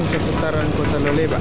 seputaran Kota Loleba.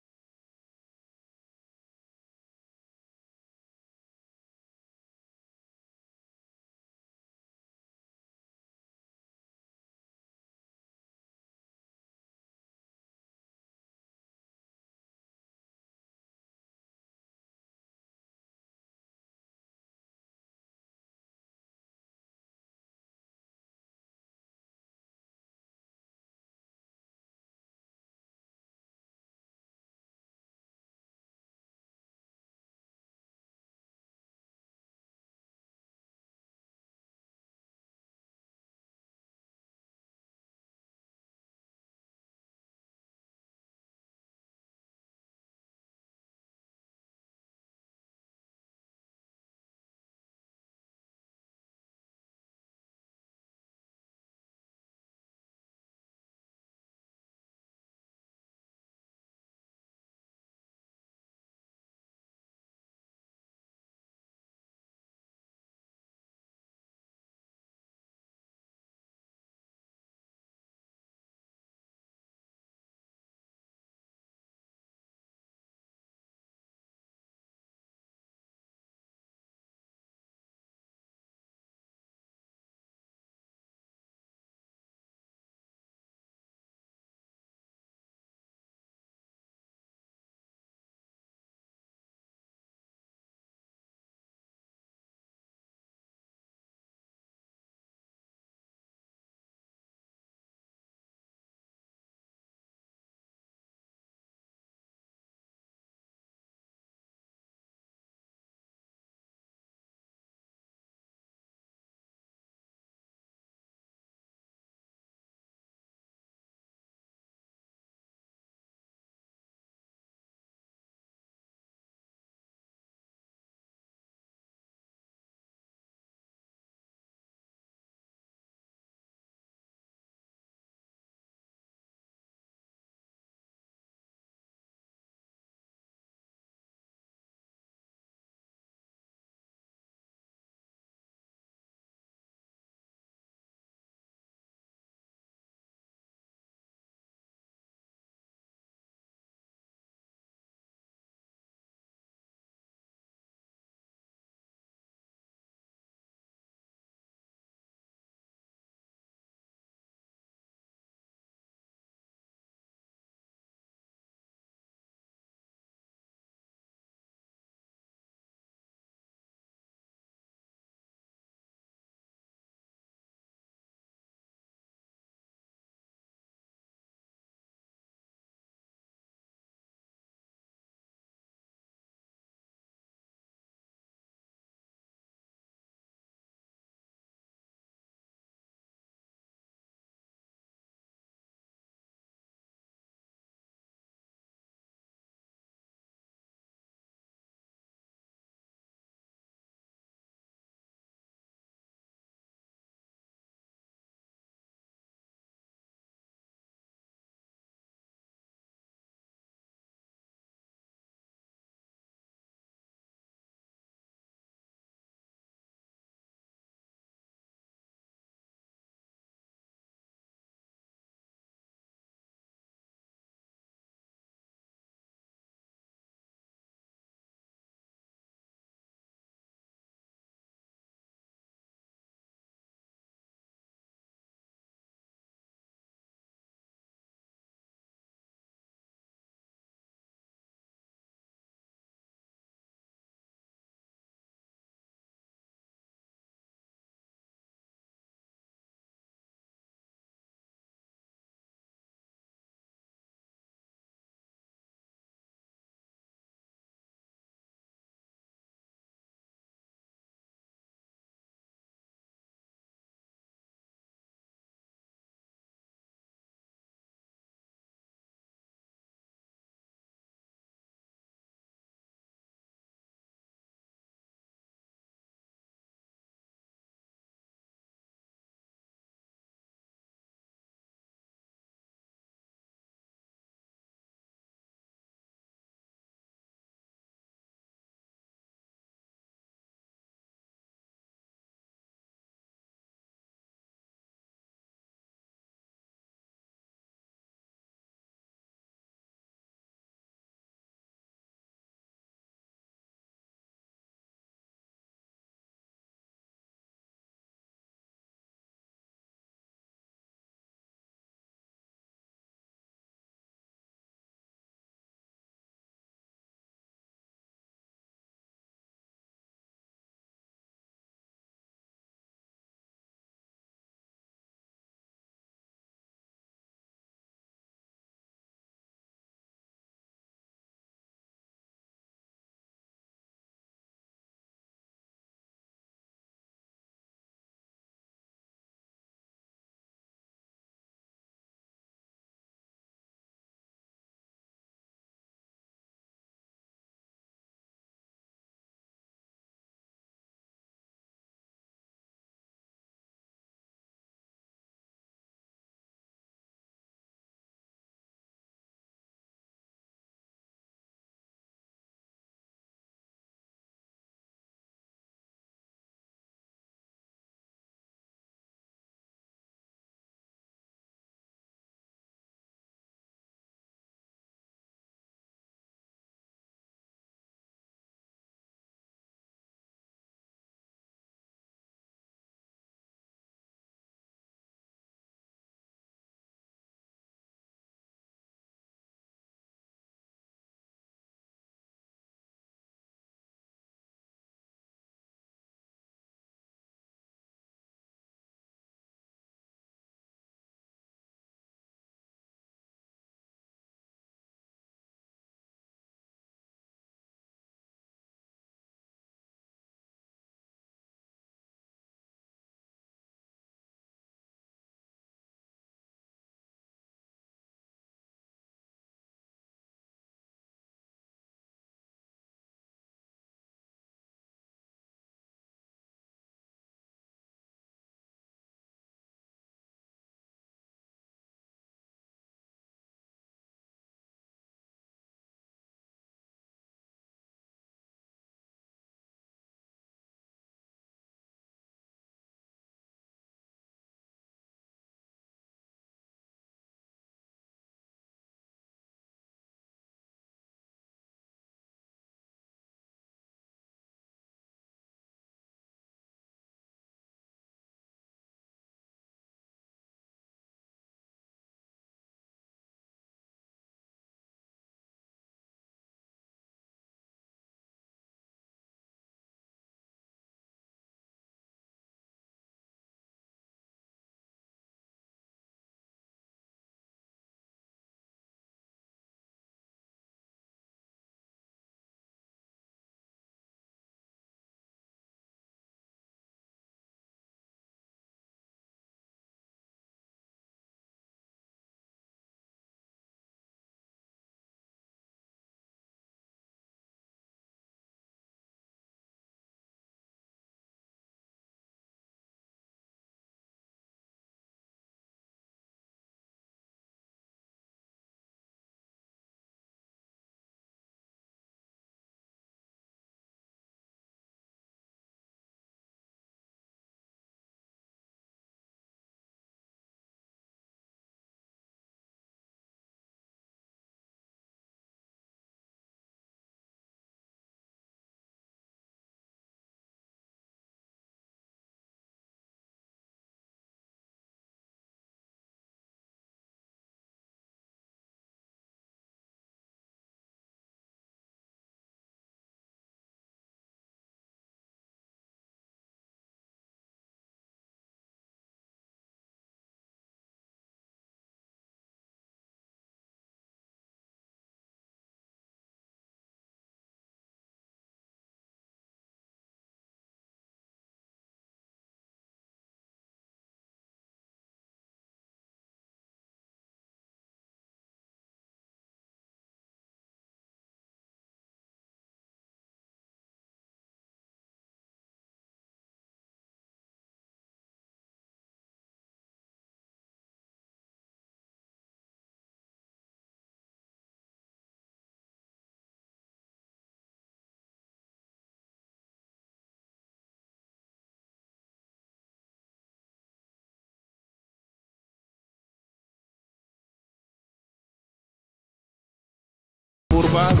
bagus.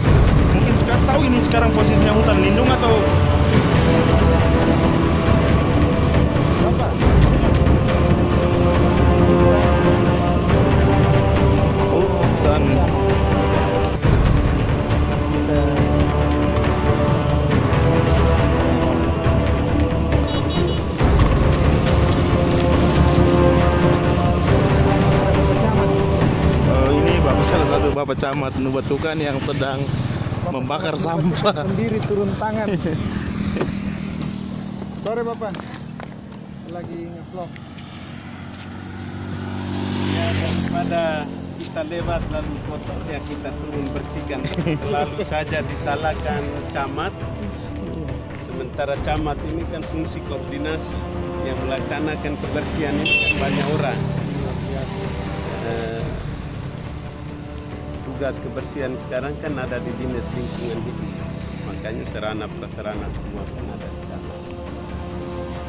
Mungkin sudah tahu ini sekarang posisinya hutan lindung atau apa? Hutan. Salah satu Bapak Camat Nuwatukan yang sedang membakar sampah. Sendiri turun tangan. Sore Bapak, lagi nge-vlog. Ya, daripada kita lewat lalu kotornya kita turun bersihkan. Lalu saja disalahkan camat. Sementara camat ini kan fungsi koordinasi yang melaksanakan kebersihan ini kan banyak orang. Tugas kebersihan sekarang kan ada di Dinas Lingkungan Hidup, makanya sarana prasarana semua kan ada di sana.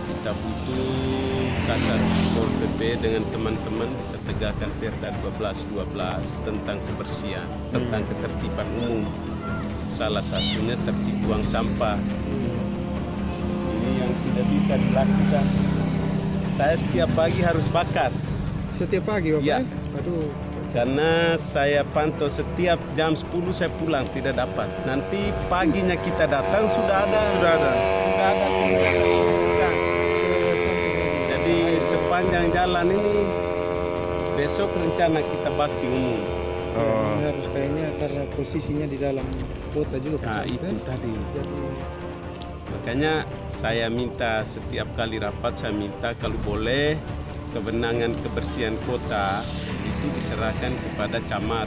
Kita butuh Kasat Pol PP dengan teman-teman bisa tegakkan Perda 1212 tentang kebersihan, tentang ketertiban umum. Salah satunya tertib buang sampah. Ini yang tidak bisa dilakukan. Saya setiap pagi harus bakar. Setiap pagi Bapak? Ya. Aduh. Karena saya pantau setiap jam 10 saya pulang tidak dapat. Nanti paginya kita datang sudah ada. Jadi sepanjang jalan ini besok rencana kita bakti umum. Ini harus kayaknya karena posisinya di dalam kota juga. Nah itu tadi. Makanya saya minta setiap kali rapat saya minta kalau boleh kewenangan kebersihan kota itu diserahkan kepada camat,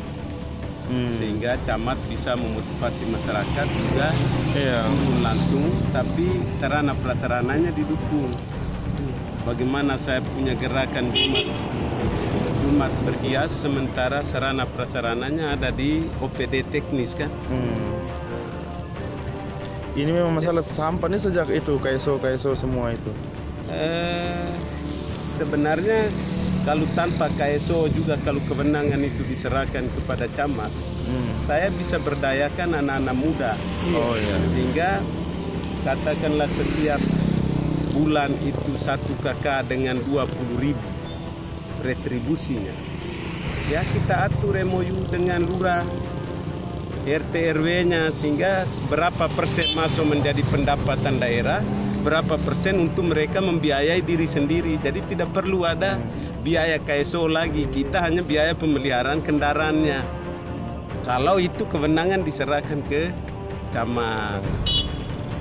sehingga camat bisa memotivasi masyarakat juga turun langsung, tapi sarana prasarananya didukung. Bagaimana saya punya gerakan Jumat berhias, sementara sarana prasarananya ada di OPD teknis kan. Ini memang masalah sampah ini sejak itu KSO semua itu. Sebenarnya kalau tanpa KSO juga kalau kewenangan itu diserahkan kepada camat, saya bisa berdayakan anak-anak muda. Sehingga katakanlah setiap bulan itu 1 KK dengan 20.000 retribusinya. Ya kita atur MOU dengan lurah, RT RW-nya, sehingga berapa persen masuk menjadi pendapatan daerah, berapa persen untuk mereka membiayai diri sendiri. Jadi tidak perlu ada biaya KSO lagi, kita hanya biaya pemeliharaan kendaraannya. Kalau itu kewenangan diserahkan ke camat,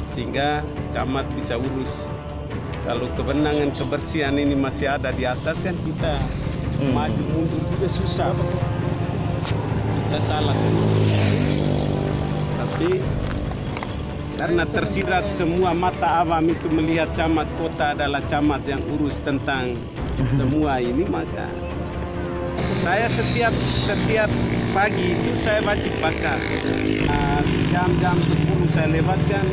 sehingga camat bisa urus. Kalau kewenangan kebersihan ini masih ada di atas kan kita maju mundur juga susah. Kita salah. Tapi karena tersirat semua mata awam itu melihat camat kota adalah camat yang urus tentang semua ini, maka saya setiap pagi itu saya wajib bakar. Jam 10 saya lewatkan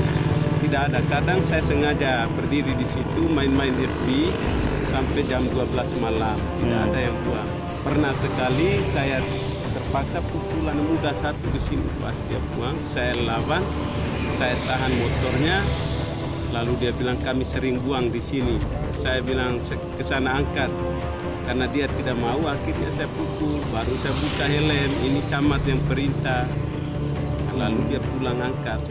tidak ada. Kadang saya sengaja berdiri di situ main-main FB sampai jam 12 malam tidak ada yang buang. Pernah sekali saya terpaksa pukulan muda satu di sini pas dia buang, saya lawan, saya tahan motornya, lalu dia bilang kami sering buang di sini. Saya bilang ke sana angkat, karena dia tidak mau, akhirnya saya pukul, baru saya buka helm, ini camat yang perintah, lalu dia pulang angkat.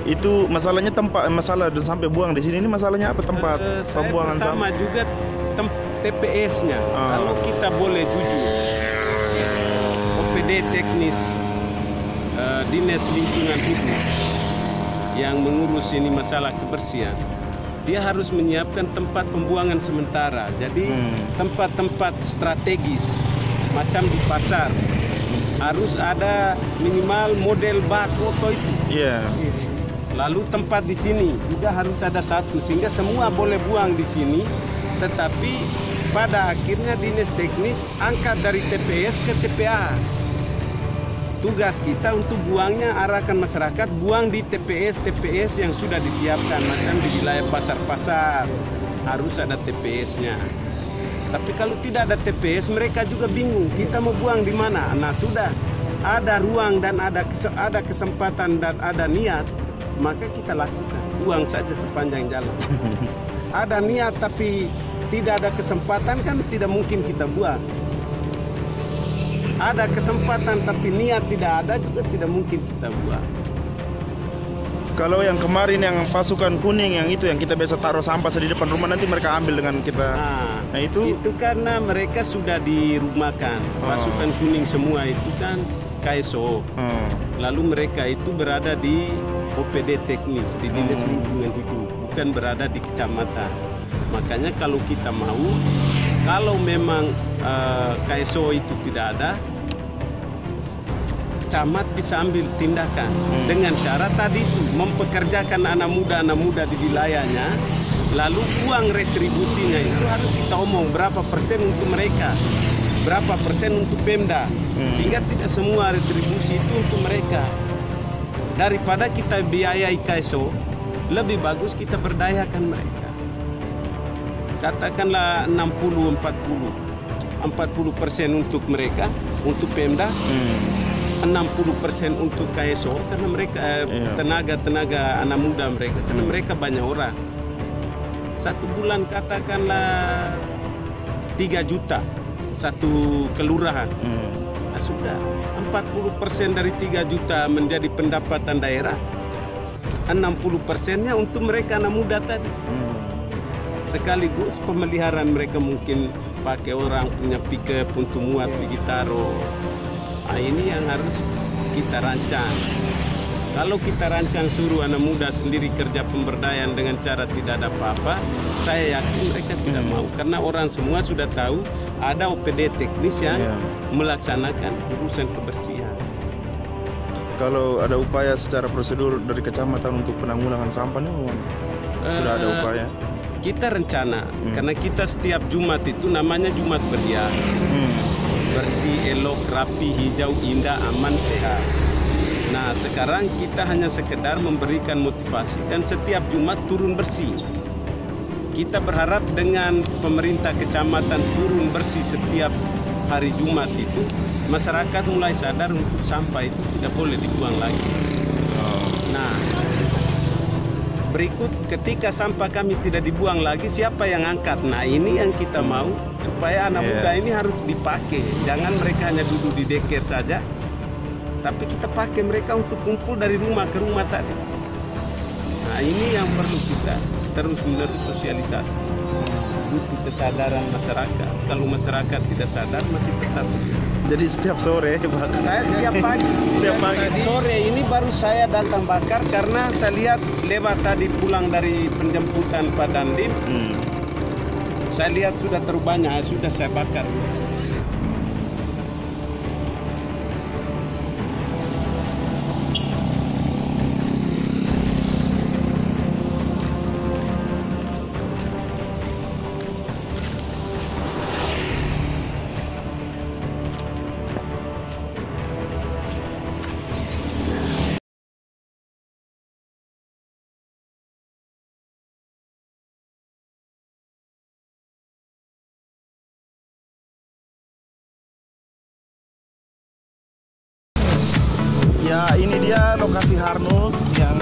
Itu masalahnya masalah dan sampai buang di sini ini masalahnya apa tempat pembuangan sampah? Pertama juga TPS-nya. Kalau kita boleh jujur, OPD teknis Dinas Lingkungan Hidup yang mengurus ini masalah kebersihan, dia harus menyiapkan tempat pembuangan sementara. Jadi tempat-tempat strategis macam di pasar harus ada minimal model bak foto itu. Lalu tempat di sini juga harus ada satu, sehingga semua boleh buang di sini. Tetapi pada akhirnya dinas teknis angkat dari TPS ke TPA. Tugas kita untuk buangnya arahkan masyarakat buang di TPS yang sudah disiapkan, macam di wilayah pasar-pasar harus ada TPS-nya. Tapi kalau tidak ada TPS mereka juga bingung kita mau buang di mana. Nah sudah ada ruang dan ada kesempatan dan ada niat, maka kita lakukan. Uang saja sepanjang jalan. Ada niat tapi tidak ada kesempatan, kan tidak mungkin kita buat. Ada kesempatan tapi niat tidak ada, juga tidak mungkin kita buat. Kalau yang kemarin yang pasukan kuning yang itu yang kita biasa taruh sampah di depan rumah, nanti mereka ambil dengan kita. Nah itu karena mereka sudah dirumahkan. Pasukan kuning semua itu kan KSO. Lalu mereka itu berada di OPD teknis, di Dinas Lingkungan Hidup, bukan berada di kecamatan. Makanya kalau kita mau, kalau memang KSO itu tidak ada, camat bisa ambil tindakan dengan cara tadi itu, mempekerjakan anak muda di wilayahnya. Lalu uang retribusinya itu harus kita omong berapa persen untuk mereka, berapa persen untuk Pemda, sehingga tidak semua retribusi itu untuk mereka. Daripada kita biayai KSO, lebih bagus kita berdayakan mereka. Katakanlah 60-40% untuk mereka, untuk Pemda, 60% untuk KSO, karena mereka tenaga anak muda mereka, karena mereka banyak orang. Satu bulan katakanlah 3 juta satu kelurahan. Nah, sudah 40% dari 3 juta menjadi pendapatan daerah, 60%-nya untuk mereka anak muda tadi. Sekaligus pemeliharaan mereka mungkin pakai orang punya pickup untuk muat pergi taruh. Nah, ini yang harus kita rancang. Kalau kita rancang suruh anak muda sendiri kerja pemberdayaan dengan cara tidak ada apa-apa, saya yakin mereka tidak mau. Karena orang semua sudah tahu ada OPD teknis yang melaksanakan urusan kebersihan. Kalau ada upaya secara prosedur dari kecamatan untuk penanggulangan sampah nih, sudah ada upaya? Kita rencana, karena kita setiap Jumat itu namanya Jumat Beriah. Bersih, elok, rapi, hijau, indah, aman, sehat. Nah, sekarang kita hanya sekedar memberikan motivasi dan setiap Jumat turun bersih. Kita berharap dengan pemerintah kecamatan turun bersih setiap hari Jumat itu, masyarakat mulai sadar untuk sampah itu tidak boleh dibuang lagi. Nah, berikut ketika sampah kami tidak dibuang lagi, siapa yang angkat? Nah, ini yang kita mau, supaya anak muda ini harus dipakai. Jangan mereka hanya duduk di deker saja, tapi kita pakai mereka untuk kumpul dari rumah ke rumah tadi. Nah, ini yang perlu kita terus-menerus sosialisasi. Butuh kesadaran masyarakat. Kalau masyarakat tidak sadar, masih tetap. Jadi setiap sore, saya setiap pagi. Setiap pagi. Sore ini baru saya datang bakar karena saya lihat lewat tadi pulang dari penjemputan Pak Dandim. Saya lihat sudah terlalu banyak, sudah saya bakar. Ya, ini dia lokasi Harnus yang